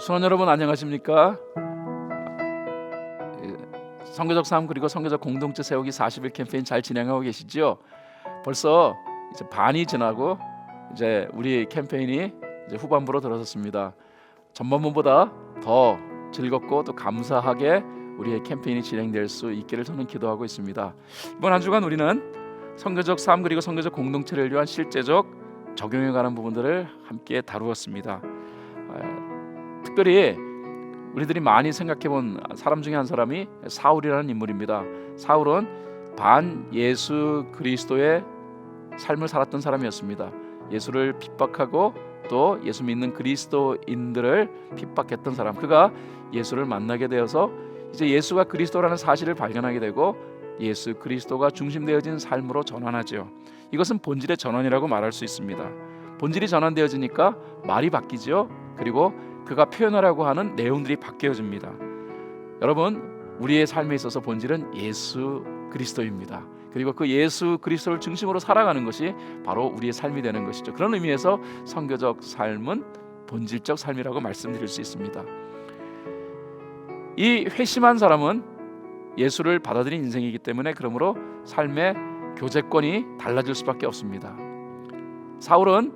성원 여러분 안녕하십니까? 선교적 삶 그리고 선교적 공동체 세우기 40일 캠페인 잘 진행하고 계시죠? 벌써 이제 반이 지나고 이제 우리 캠페인이 이제 후반부로 들어섰습니다. 전반부보다 더 즐겁고 또 감사하게 우리의 캠페인이 진행될 수 있기를 저는 기도하고 있습니다. 이번 한 주간 우리는 선교적 삶 그리고 선교적 공동체를 위한 실제적 적용해 가는 부분들을 함께 다루었습니다. 특별히 우리들이 많이 생각해본 사람 중에 한 사람이 사울이라는 인물입니다. 사울은 반 예수 그리스도의 삶을 살았던 사람이었습니다. 예수를 핍박하고 또 예수 믿는 그리스도인들을 핍박했던 사람. 그가 예수를 만나게 되어서 이제 예수가 그리스도라는 사실을 발견하게 되고 예수 그리스도가 중심되어진 삶으로 전환하죠. 이것은 본질의 전환이라고 말할 수 있습니다. 본질이 전환되어지니까 말이 바뀌죠. 그리고 그가 표현하라고 하는 내용들이 바뀌어집니다. 여러분, 우리의 삶에 있어서 본질은 예수 그리스도입니다. 그리고 그 예수 그리스도를 중심으로 살아가는 것이 바로 우리의 삶이 되는 것이죠. 그런 의미에서 선교적 삶은 본질적 삶이라고 말씀드릴 수 있습니다. 이 회심한 사람은 예수를 받아들인 인생이기 때문에 그러므로 삶의 교제권이 달라질 수밖에 없습니다. 사울은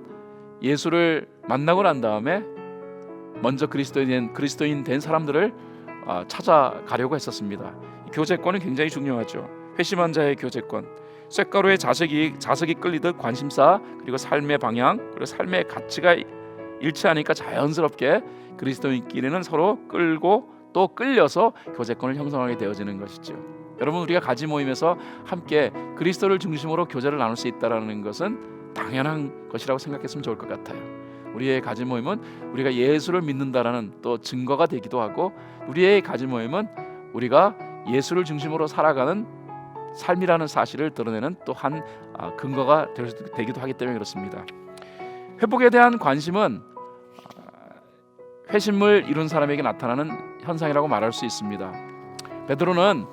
예수를 만나고 난 다음에 먼저 그리스도인 된 사람들을 찾아가려고 했었습니다. 교제권은 굉장히 중요하죠. 회심한 자의 교제권, 쇳가루에 자석이 끌리듯 관심사 그리고 삶의 방향 그리고 삶의 가치가 일치하니까 자연스럽게 그리스도인끼리는 서로 끌고 또 끌려서 교제권을 형성하게 되어지는 것이죠. 여러분, 우리가 가지 모임에서 함께 그리스도를 중심으로 교제를 나눌 수 있다는 것은 당연한 것이라고 생각했으면 좋을 것 같아요. 우리의 가지 모임은 우리가 예수를 믿는다라는 또 증거가 되기도 하고, 우리의 가지 모임은 우리가 예수를 중심으로 살아가는 삶이라는 사실을 드러내는 또 한 근거가 되기도 하기 때문에 그렇습니다. 회복에 대한 관심은 회심을 이룬 사람에게 나타나는 현상이라고 말할 수 있습니다. 베드로는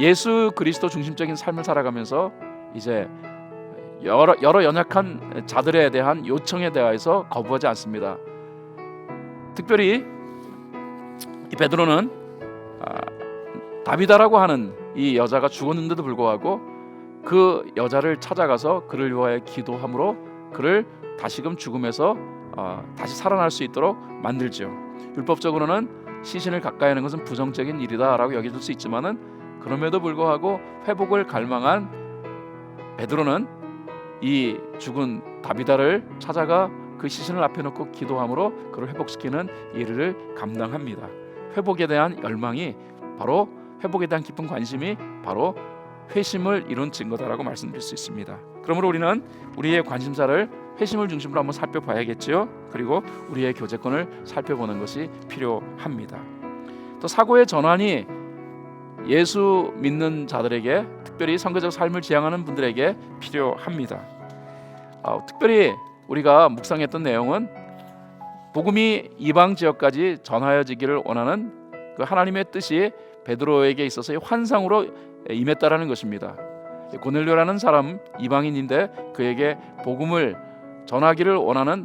예수 그리스도 중심적인 삶을 살아가면서 이제 여러 연약한 자들에 대한 요청에 대해서 거부하지 않습니다. 특별히 이 베드로는 다비다라고 하는 이 여자가 죽었는데도 불구하고 그 여자를 찾아가서 그를 위하여 기도함으로 그를 다시금 죽음에서 다시 살아날 수 있도록 만들죠. 율법적으로는 시신을 가까이 하는 것은 부정적인 일이다라고 여겨질 수 있지만은 그럼에도 불구하고 회복을 갈망한 베드로는 이 죽은 다비다를 찾아가 그 시신을 앞에 놓고 기도함으로 그를 회복시키는 일을 감당합니다. 회복에 대한 열망이 바로 회복에 대한 깊은 관심이 바로 회심을 이룬 증거다라고 말씀드릴 수 있습니다. 그러므로 우리는 우리의 관심사를 회심을 중심으로 한번 살펴봐야겠죠. 그리고 우리의 교제권을 살펴보는 것이 필요합니다. 또 사고의 전환이 예수 믿는 자들에게, 특별히 선교적 삶을 지향하는 분들에게 필요합니다. 특별히 우리가 묵상했던 내용은 복음이 이방 지역까지 전하여지기를 원하는 그 하나님의 뜻이 베드로에게 있어서의 환상으로 임했다라는 것입니다. 고넬료라는 사람 이방인인데 그에게 복음을 전하기를 원하는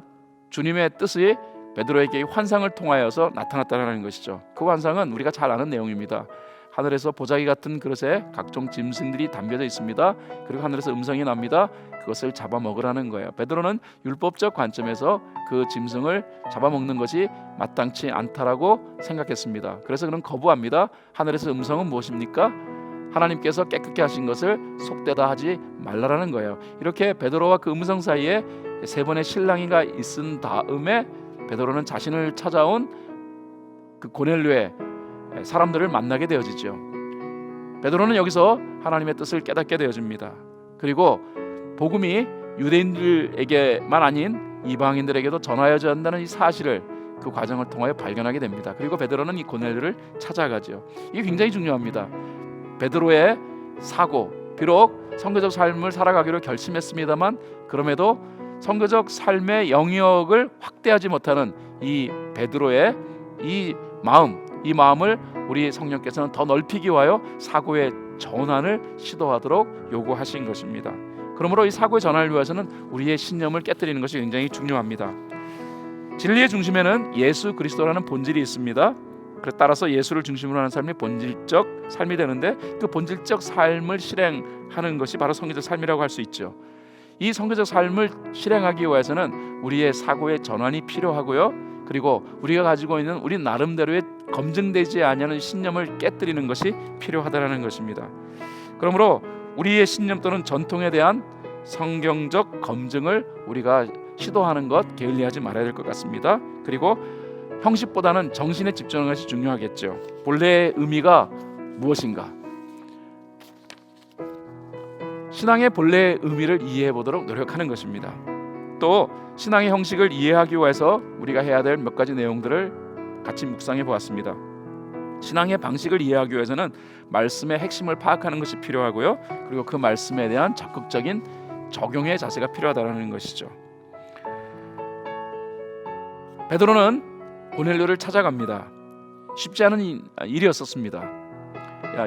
주님의 뜻이 베드로에게 환상을 통하여서 나타났다는 것이죠. 그 환상은 우리가 잘 아는 내용입니다. 하늘에서 보자기 같은 그릇에 각종 짐승들이 담겨져 있습니다. 그리고 하늘에서 음성이 납니다. 그것을 잡아먹으라는 거예요. 베드로는 율법적 관점에서 그 짐승을 잡아먹는 것이 마땅치 않다라고 생각했습니다. 그래서 그는 거부합니다. 하늘에서 음성은 무엇입니까? 하나님께서 깨끗게 하신 것을 속되다 하지 말라라는 거예요. 이렇게 베드로와 그 음성 사이에 세 번의 실랑이가 있은 다음에 베드로는 자신을 찾아온 그 고넬료의 사람들을 만나게 되어지죠. 베드로는 여기서 하나님의 뜻을 깨닫게 되어집니다. 그리고 복음이 유대인들에게만 아닌 이방인들에게도 전하여져야 한다는 이 사실을 그 과정을 통하여 발견하게 됩니다. 그리고 베드로는 이 고넬료를 찾아가죠. 이게 굉장히 중요합니다. 베드로의 사고, 비록 선교적 삶을 살아가기로 결심했습니다만 그럼에도 선교적 삶의 영역을 확대하지 못하는 이 베드로의 이 마음을 우리 성령께서는 더 넓히기 위하여 사고의 전환을 시도하도록 요구하신 것입니다. 그러므로 이 사고의 전환을 위해서는 우리의 신념을 깨뜨리는 것이 굉장히 중요합니다. 진리의 중심에는 예수 그리스도라는 본질이 있습니다. 따라서 예수를 중심으로 하는 삶이 본질적 삶이 되는데, 그 본질적 삶을 실행하는 것이 바로 성교적 삶이라고 할 수 있죠. 이 성교적 삶을 실행하기 위해서는 우리의 사고의 전환이 필요하고요, 그리고 우리가 가지고 있는 우리 나름대로의 검증되지 아니하는 신념을 깨뜨리는 것이 필요하다는 것입니다. 그러므로 우리의 신념 또는 전통에 대한 성경적 검증을 우리가 시도하는 것 게을리하지 말아야 될 것 같습니다. 그리고 형식보다는 정신에 집중하는 것이 중요하겠죠. 본래의 의미가 무엇인가? 신앙의 본래의 의미를 이해해 보도록 노력하는 것입니다. 또 신앙의 형식을 이해하기 위해서 우리가 해야 될 몇 가지 내용들을 같이 묵상해 보았습니다. 신앙의 방식을 이해하기 위해서는 말씀의 핵심을 파악하는 것이 필요하고요, 그리고 그 말씀에 대한 적극적인 적용의 자세가 필요하다는 것이죠. 베드로는 고넬료를 찾아갑니다. 쉽지 않은 일이었었습니다.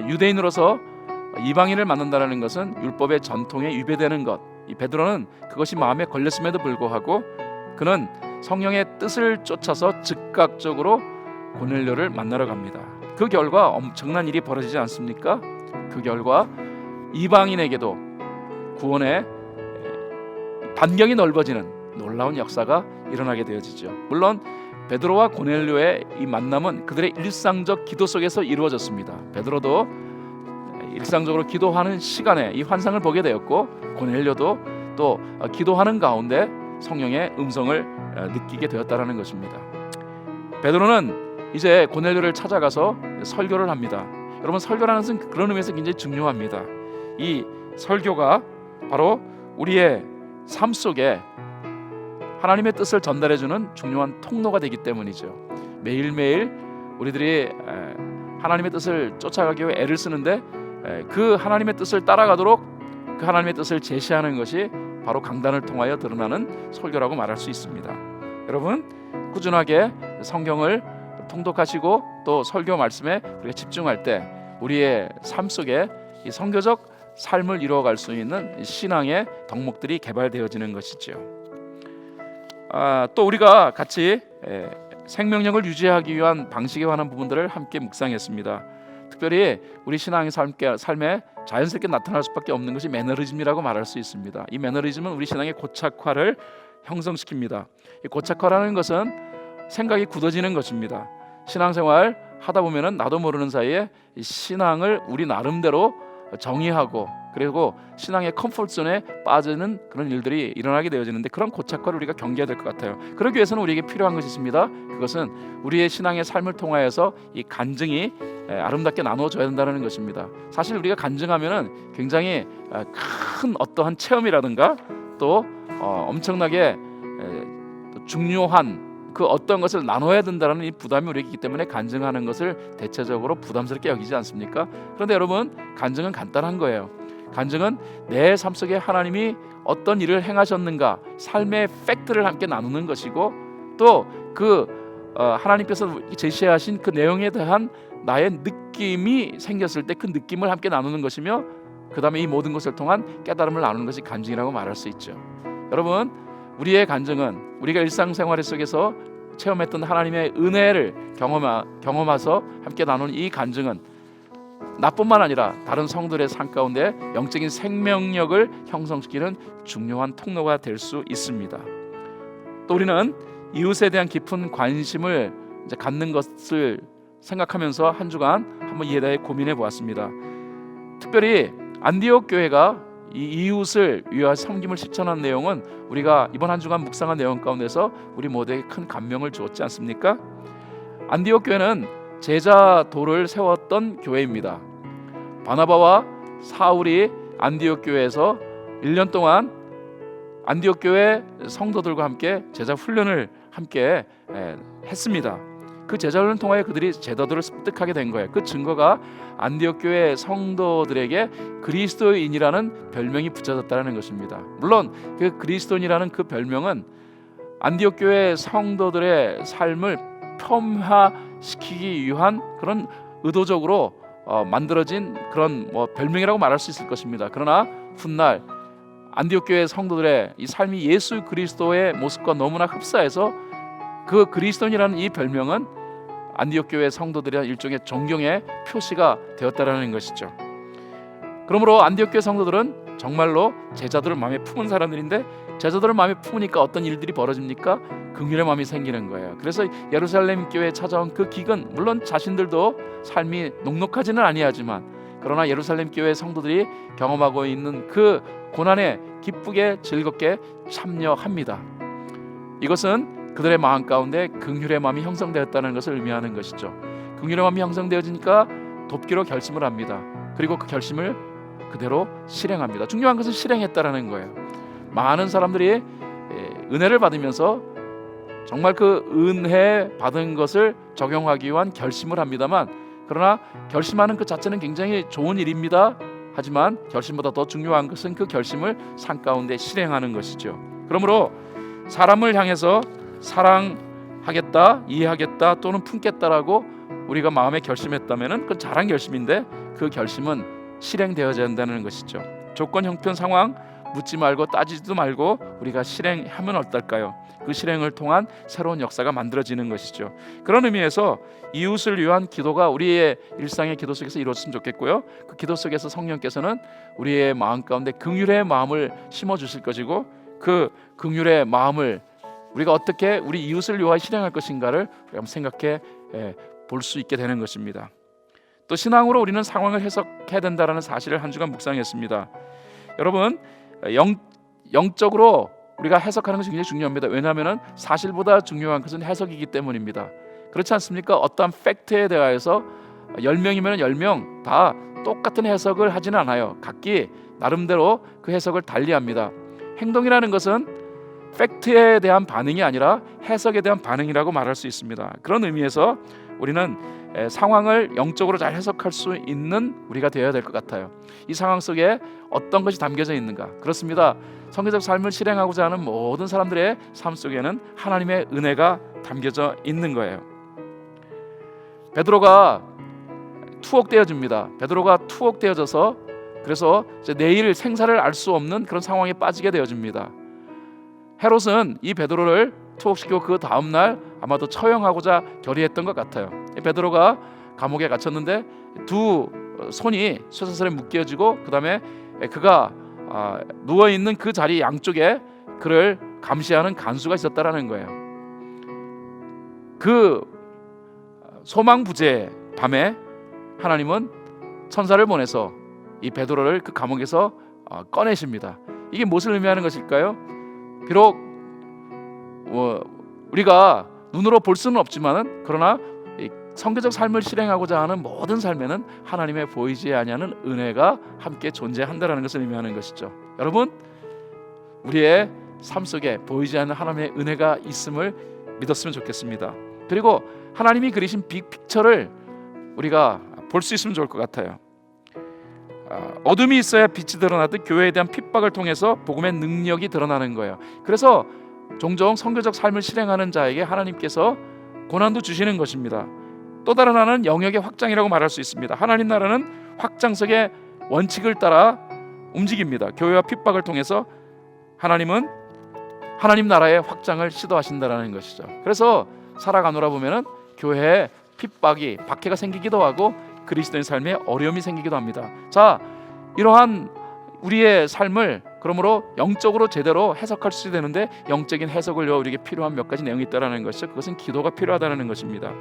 유대인으로서 이방인을 만난다는 것은 율법의 전통에 위배되는 것. 이 베드로는 그것이 마음에 걸렸음에도 불구하고 그는 성령의 뜻을 쫓아서 즉각적으로 고넬료를 만나러 갑니다. 그 결과 엄청난 일이 벌어지지 않습니까? 그 결과 이방인에게도 구원의 반경이 넓어지는 놀라운 역사가 일어나게 되어지죠. 물론 베드로와 고넬료의 이 만남은 그들의 일상적 기도 속에서 이루어졌습니다. 베드로도 일상적으로 기도하는 시간에 이 환상을 보게 되었고, 고넬료도 또 기도하는 가운데 성령의 음성을 느끼게 되었다는 것입니다. 베드로는 이제 고넬료를 찾아가서 설교를 합니다. 여러분, 설교라는 것은 그런 의미에서 굉장히 중요합니다. 이 설교가 바로 우리의 삶 속에 하나님의 뜻을 전달해주는 중요한 통로가 되기 때문이죠. 매일매일 우리들이 하나님의 뜻을 쫓아가기 위해 애를 쓰는데, 그 하나님의 뜻을 따라가도록 그 하나님의 뜻을 제시하는 것이 바로 강단을 통하여 드러나는 설교라고 말할 수 있습니다. 여러분, 꾸준하게 성경을 통독하시고 또 설교 말씀에 우리가 집중할 때 우리의 삶 속에 이 성교적 삶을 이루어갈 수 있는 신앙의 덕목들이 개발되어지는 것이죠. 또 우리가 같이 생명력을 유지하기 위한 방식에 관한 부분들을 함께 묵상했습니다. 특별히 우리 신앙의 삶에 자연스럽게 나타날 수밖에 없는 것이 매너리즘이라고 말할 수 있습니다. 이 매너리즘은 우리 신앙의 고착화를 형성시킵니다. 이 고착화라는 것은 생각이 굳어지는 것입니다. 신앙생활 하다 보면은 나도 모르는 사이에 신앙을 우리 나름대로 정의하고, 그리고 신앙의 컴포트존에 빠지는 그런 일들이 일어나게 되어지는데, 그런 고착화를 우리가 경계해야 될 것 같아요. 그러기 위해서는 우리에게 필요한 것이 있습니다. 그것은 우리의 신앙의 삶을 통하여서 이 간증이 아름답게 나누어져야 된다는 것입니다. 사실 우리가 간증하면은 굉장히 큰 어떠한 체험이라든가 또 엄청나게 중요한 그 어떤 것을 나눠야 된다는 이 부담이 우리에게 있기 때문에 간증하는 것을 대체적으로 부담스럽게 여기지 않습니까? 그런데 여러분, 간증은 간단한 거예요. 간증은 내 삶 속에 하나님이 어떤 일을 행하셨는가, 삶의 팩트를 함께 나누는 것이고, 또 그 하나님께서 제시하신 그 내용에 대한 나의 느낌이 생겼을 때 그 느낌을 함께 나누는 것이며, 그 다음에 이 모든 것을 통한 깨달음을 나누는 것이 간증이라고 말할 수 있죠. 여러분, 우리의 간증은 우리가 일상생활 속에서 체험했던 하나님의 은혜를 경험해서 함께 나누는 이 간증은 나뿐만 아니라 다른 성도들의 삶 가운데 영적인 생명력을 형성시키는 중요한 통로가 될 수 있습니다. 또 우리는 이웃에 대한 깊은 관심을 갖는 것을 생각하면서 한 주간 한번 이에 대해 고민해 보았습니다. 특별히 안디옥 교회가 이 이웃을 위하여 섬김을 실천한 내용은 우리가 이번 한 주간 묵상한 내용 가운데서 우리 모두에게 큰 감명을 주었지 않습니까? 안디옥 교회는 제자도를 세웠던 교회입니다. 바나바와 사울이 안디옥 교회에서 1년 동안 안디옥 교회 성도들과 함께 제자 훈련을 함께 했습니다. 그 제자 훈련을 통하여 그들이 제자도를 습득하게 된 거예요. 그 증거가 안디옥 교회 성도들에게 그리스도인이라는 별명이 붙여졌다는 것입니다. 물론 그 그리스도인이라는 그 별명은 안디옥 교회 성도들의 삶을 폄하시키기 위한 그런 의도적으로 만들어진 그런 별명이라고 말할 수 있을 것입니다. 그러나 훗날 안디옥 교회 성도들의 이 삶이 예수 그리스도의 모습과 너무나 흡사해서 그 그리스도인이라는 이 별명은 안디옥 교회 성도들이란 일종의 존경의 표시가 되었다라는 것이죠. 그러므로 안디옥 교회 성도들은 정말로 제자들을 마음에 품은 사람들인데, 제자들을 마음에 품으니까 어떤 일들이 벌어집니까? 긍휼의 마음이 생기는 거예요. 그래서 예루살렘 교회에 찾아온 그 기근, 물론 자신들도 삶이 녹록하지는 아니하지만, 그러나 예루살렘 교회 성도들이 경험하고 있는 그 고난에 기쁘게 즐겁게 참여합니다. 이것은 그들의 마음 가운데 긍휼의 마음이 형성되었다는 것을 의미하는 것이죠. 긍휼의 마음이 형성되어지니까 돕기로 결심을 합니다. 그리고 그 결심을 그대로 실행합니다. 중요한 것은 실행했다라는 거예요. 많은 사람들이 은혜를 받으면서 정말 그 은혜 받은 것을 적용하기 위한 결심을 합니다만, 그러나 결심하는 그 자체는 굉장히 좋은 일입니다. 하지만 결심보다 더 중요한 것은 그 결심을 삶 가운데 실행하는 것이죠. 그러므로 사람을 향해서 사랑하겠다, 이해하겠다 또는 품겠다라고 우리가 마음에 결심했다면 그건 잘한 결심인데, 그 결심은 실행되어야 한다는 것이죠. 조건, 형편, 상황 묻지 말고 따지지도 말고 우리가 실행하면 어떨까요? 그 실행을 통한 새로운 역사가 만들어지는 것이죠. 그런 의미에서 이웃을 위한 기도가 우리의 일상의 기도 속에서 이루어졌으면 좋겠고요. 그 기도 속에서 성령께서는 우리의 마음 가운데 긍휼의 마음을 심어주실 것이고, 그 긍휼의 마음을 우리가 어떻게 우리 이웃을 위하여 실행할 것인가를 한번 생각해 볼 수 있게 되는 것입니다. 또 신앙으로 우리는 상황을 해석해야 된다는 사실을 한 주간 묵상했습니다. 여러분, 영적으로 우리가 해석하는 것이 굉장히 중요합니다. 왜냐하면 사실보다 중요한 것은 해석이기 때문입니다. 그렇지 않습니까? 어떠한 팩트에 대하여서 10명이면 10명 다 똑같은 해석을 하지는 않아요. 각기 나름대로 그 해석을 달리합니다. 행동이라는 것은 팩트에 대한 반응이 아니라 해석에 대한 반응이라고 말할 수 있습니다. 그런 의미에서 우리는 상황을 영적으로 잘 해석할 수 있는 우리가 되어야 될 것 같아요. 이 상황 속에 어떤 것이 담겨져 있는가? 그렇습니다. 성경적 삶을 실행하고자 하는 모든 사람들의 삶 속에는 하나님의 은혜가 담겨져 있는 거예요. 베드로가 투옥되어집니다. 베드로가 투옥되어져서 그래서 이제 내일 생사를 알 수 없는 그런 상황에 빠지게 되어집니다. 헤롯은 이 베드로를 투옥시키고 그 다음날 아마도 처형하고자 결의했던 것 같아요. 베드로가 감옥에 갇혔는데 두 손이 쇠사슬에 묶여지고, 그 다음에 그가 누워있는 그 자리 양쪽에 그를 감시하는 간수가 있었다라는 거예요. 그 소망부재 밤에 하나님은 천사를 보내서 이 베드로를 그 감옥에서 꺼내십니다. 이게 무엇을 의미하는 것일까요? 비록 우리가 눈으로 볼 수는 없지만은, 그러나 성경적 삶을 실행하고자 하는 모든 삶에는 하나님의 보이지 아니하는 은혜가 함께 존재한다라는 것을 의미하는 것이죠. 여러분, 우리의 삶 속에 보이지 않는 하나님의 은혜가 있음을 믿었으면 좋겠습니다. 그리고 하나님이 그리신 빅픽처를 우리가 볼 수 있으면 좋을 것 같아요. 어둠이 있어야 빛이 드러나듯 교회에 대한 핍박을 통해서 복음의 능력이 드러나는 거예요. 그래서 종종 성교적 삶을 실행하는 자에게 하나님께서 고난도 주시는 것입니다. 또 다른 하나는 영역의 확장이라고 말할 수 있습니다. 하나님 나라는 확장석의 원칙을 따라 움직입니다. 교회와 핍박을 통해서 하나님은 하나님 나라의 확장을 시도하신다는 것이죠. 그래서 살아가노라 보면은 교회에 핍박이, 박해가 생기기도 하고 그리스도인 삶에 어려움이 생기기도 합니다. 자, 이러한 우리의 삶을 그러므로 영적으로 제대로 해석할 수 되는데, 영적인 해석을 위해 우리에게 필요한 몇 가지 내용이 있다라는 것이죠. 그것은 기도가 필요하다는 것입니다.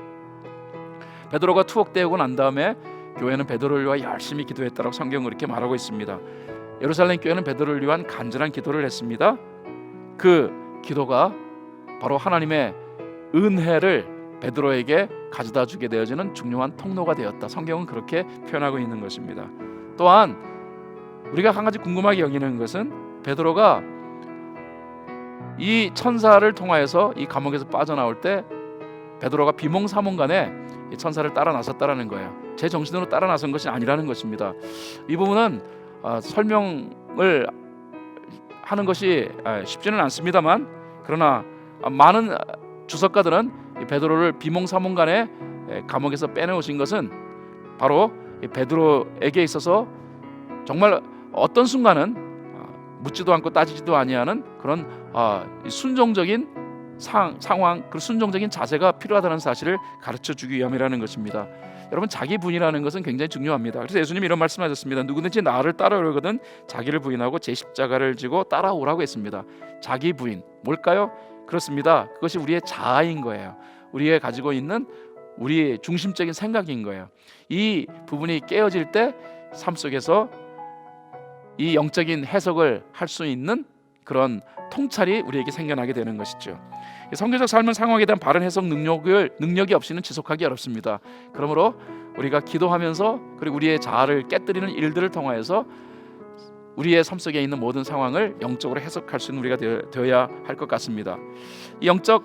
베드로가 투옥되고 난 다음에 교회는 베드로를 위해 열심히 기도했다라고 성경은 그렇게 말하고 있습니다. 예루살렘 교회는 베드로를 위한 간절한 기도를 했습니다. 그 기도가 바로 하나님의 은혜를 베드로에게 가져다 주게 되어지는 중요한 통로가 되었다. 성경은 그렇게 표현하고 있는 것입니다. 또한 우리가 한 가지 궁금하게 여기는 것은 베드로가 이 천사를 통하여서 이 감옥에서 빠져나올 때 베드로가 비몽사몽간에 이 천사를 따라 나섰다라는 거예요. 제 정신으로 따라 나선 것이 아니라는 것입니다. 이 부분은 설명을 하는 것이 쉽지는 않습니다만, 그러나 많은 주석가들은 베드로를 비몽사몽간에 감옥에서 빼내오신 것은 바로 베드로에게 있어서 정말 어떤 순간은 묻지도 않고 따지지도 아니하는 그런 순종적인 상황, 그 순종적인 자세가 필요하다는 사실을 가르쳐 주기 위함이라는 것입니다. 여러분, 자기 부인이라는 것은 굉장히 중요합니다. 그래서 예수님이 이런 말씀하셨습니다. 누구든지 나를 따라오려거든 자기를 부인하고 제 십자가를 지고 따라오라고 했습니다. 자기 부인 뭘까요? 그렇습니다. 그것이 우리의 자아인 거예요. 우리의 가지고 있는 우리의 중심적인 생각인 거예요. 이 부분이 깨어질 때 삶 속에서 이 영적인 해석을 할 수 있는 그런 통찰이 우리에게 생겨나게 되는 것이죠. 성경적 삶은 상황에 대한 바른 해석 능력이 없이는 지속하기 어렵습니다. 그러므로 우리가 기도하면서 그리고 우리의 자아를 깨뜨리는 일들을 통하여서 우리의 삶 속에 있는 모든 상황을 영적으로 해석할 수 있는 우리가 되어야 할 것 같습니다. 이 영적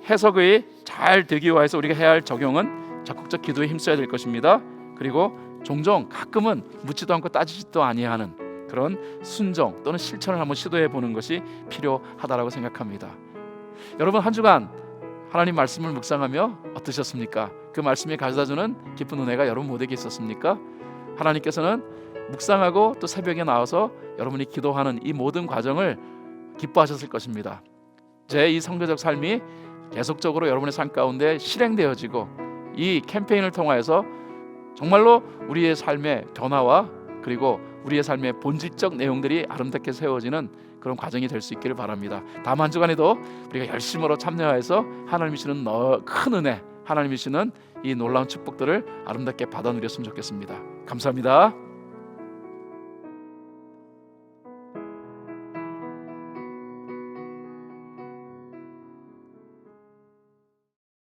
해석이 잘 되기 위해서 우리가 해야 할 적용은 적극적 기도에 힘써야 될 것입니다. 그리고 종종 가끔은 묻지도 않고 따지지도 아니하는 그런 순종 또는 실천을 한번 시도해 보는 것이 필요하다라고 생각합니다. 여러분, 한 주간 하나님 말씀을 묵상하며 어떠셨습니까? 그 말씀이 가져다주는 기쁜 은혜가 여러분 모두에게 있었습니까? 하나님께서는 묵상하고 또 새벽에 나와서 여러분이 기도하는 이 모든 과정을 기뻐하셨을 것입니다. 제 이 성교적 삶이 계속적으로 여러분의 삶 가운데 실행되어지고 이 캠페인을 통하여서 정말로 우리의 삶의 변화와 그리고 우리의 삶의 본질적 내용들이 아름답게 세워지는 그런 과정이 될 수 있기를 바랍니다. 다음 한 주간에도 우리가 열심으로 참여해서 하나님이 주시는 큰 은혜, 하나님이 주시는 이 놀라운 축복들을 아름답게 받아 누렸으면 좋겠습니다. 감사합니다.